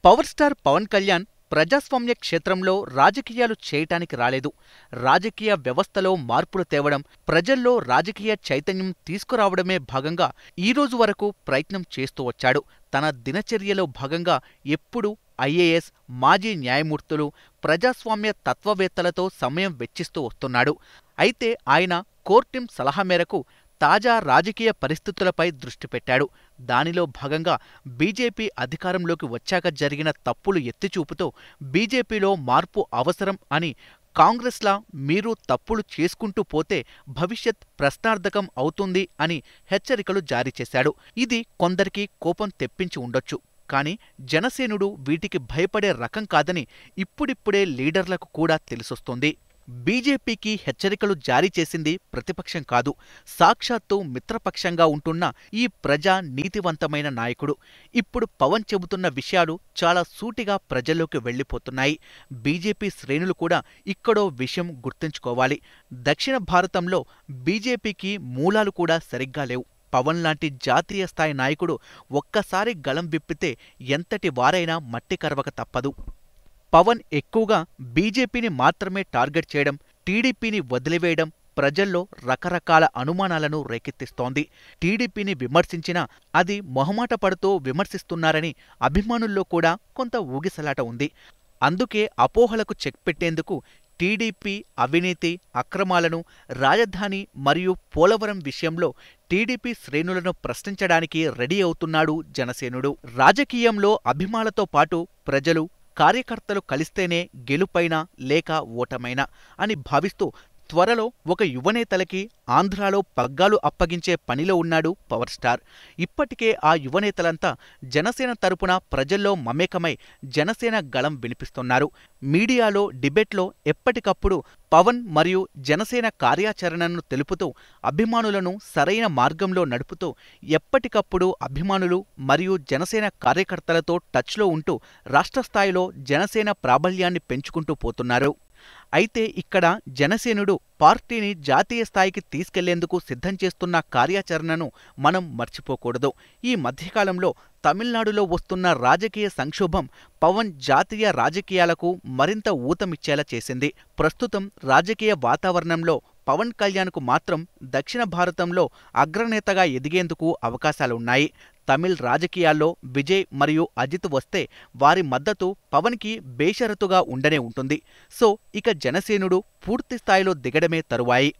Power star Pawan Kalyan ప్రజాస్వామ్య క్షేత్రంలో రాజకీయాలు చేయటానికి రాలేదు. రాజకీయ వ్యవస్థలో మార్పులు తేవడం, ప్రజల్లో రాజకీయ చైతన్యం తీసుకురావడమే భాగంగా ఈరోజు వరకు ప్రయత్నం చేస్తూ వచ్చాడు. తన దినచర్యలో భాగంగా ఎప్పుడూ ఐఏఎస్, మాజీ న్యాయమూర్తులు, ప్రజాస్వామ్య తత్వవేత్తలతో సమయం వెచ్చిస్తూ వస్తున్నాడు. అయితే ఆయన కోర్ టీం సలహా మేరకు తాజా రాజకీయ పరిస్థితులపై దృష్టి పెట్టాడు. దానిలో భాగంగా బీజేపీ అధికారంలోకి వచ్చాక జరిగిన తప్పులు ఎత్తిచూపుతూ బీజేపీలో మార్పు అవసరం అని, కాంగ్రెస్లా మీరు తప్పులు చేసుకుంటూ పోతే భవిష్యత్ ప్రశ్నార్థకం అవుతుంది అని హెచ్చరికలు జారీ చేశాడు. ఇది కొందరికి కోపం తెప్పించి ఉండొచ్చు. కానీ జనసేనుడు వీటికి భయపడే రకం కాదని ఇప్పుడిప్పుడే లీడర్లకు కూడా తెలిసొస్తోంది. బీజేపీకి హెచ్చరికలు జారీ చేసింది ప్రతిపక్షం కాదు, సాక్షాత్తు మిత్రపక్షంగా ఉంటున్న ఈ ప్రజా నీతివంతమైన నాయకుడు. ఇప్పుడు పవన్ చెబుతున్న విషయాలు చాలా సూటిగా ప్రజల్లోకి వెళ్లిపోతున్నాయి. బీజేపీ శ్రేణులు కూడా ఇక్కడో విషయం గుర్తుంచుకోవాలి. దక్షిణ భారతంలో బీజేపీకి మూలాలు కూడా సరిగ్గా లేవు. పవన్ లాంటి జాతీయ స్థాయి నాయకుడు ఒక్కసారి గళం విప్పితే ఎంతటి వారైనా మట్టి కరవక తప్పదు. పవన్ ఎక్కువగా బీజేపీని మాత్రమే టార్గెట్ చేయడం, టీడీపీని వదిలివేయడం ప్రజల్లో రకరకాల అనుమానాలను రేకెత్తిస్తోంది. టీడీపీని విమర్శించినా అది మొహమాట పడుతూ విమర్శిస్తున్నారని అభిమానుల్లో కూడా కొంత ఊగిసలాట ఉంది. అందుకే అపోహలకు చెక్ పెట్టేందుకు టీడీపీ అవినీతి, అక్రమాలను, రాజధాని మరియు పోలవరం విషయంలో టీడీపీ శ్రేణులను ప్రశ్నించడానికి రెడీ అవుతున్నాడు జనసేనుడు. రాజకీయంలో అభిమానులతో పాటు ప్రజలు, కార్యకర్తలు కలిస్తేనే గెలుపైనా లేక ఓటమైనా అని భావిస్తూ త్వరలో ఒక యువనేతలకి ఆంధ్రాలో పగ్గాలు అప్పగించే పనిలో ఉన్నాడు పవర్ స్టార్. ఇప్పటికే ఆ యువనేతలంతా జనసేన తరపున ప్రజల్లో మమేకమై జనసేన గళం వినిపిస్తున్నారు. మీడియాలో, డిబేట్లో ఎప్పటికప్పుడు పవన్ మరియు జనసేన కార్యాచరణను తెలుపుతూ అభిమానులను సరైన మార్గంలో నడుపుతూ ఎప్పటికప్పుడు అభిమానులు మరియు జనసేన కార్యకర్తలతో టచ్లో ఉంటూ రాష్ట్రస్థాయిలో జనసేన ప్రాబల్యాన్ని పెంచుకుంటూ పోతున్నారు. అయితే ఇక్కడ జనసేనుడు పార్టీని జాతీయ స్థాయికి తీసుకెళ్లేందుకు సిద్ధం చేస్తున్న కార్యాచరణను మనం మర్చిపోకూడదు. ఈ మధ్యకాలంలో తమిళనాడులో వస్తున్న రాజకీయ సంక్షోభం పవన్ జాతీయ రాజకీయాలకు మరింత ఊతమిచ్చేలా చేసింది. ప్రస్తుతం రాజకీయ వాతావరణంలో పవన్ కళ్యాణ్కు మాత్రం దక్షిణ భారతంలో అగ్రనేతగా ఎదిగేందుకు అవకాశాలున్నాయి. తమిళ్ రాజకీయాల్లో విజయ్ మరియు అజిత్ వస్తే వారి మద్దతు పవన్కి బేషరతుగా ఉండనే ఉంటుంది. సో ఇక జనసేనుడు పూర్తిస్థాయిలో దిగడమే తరువాయి.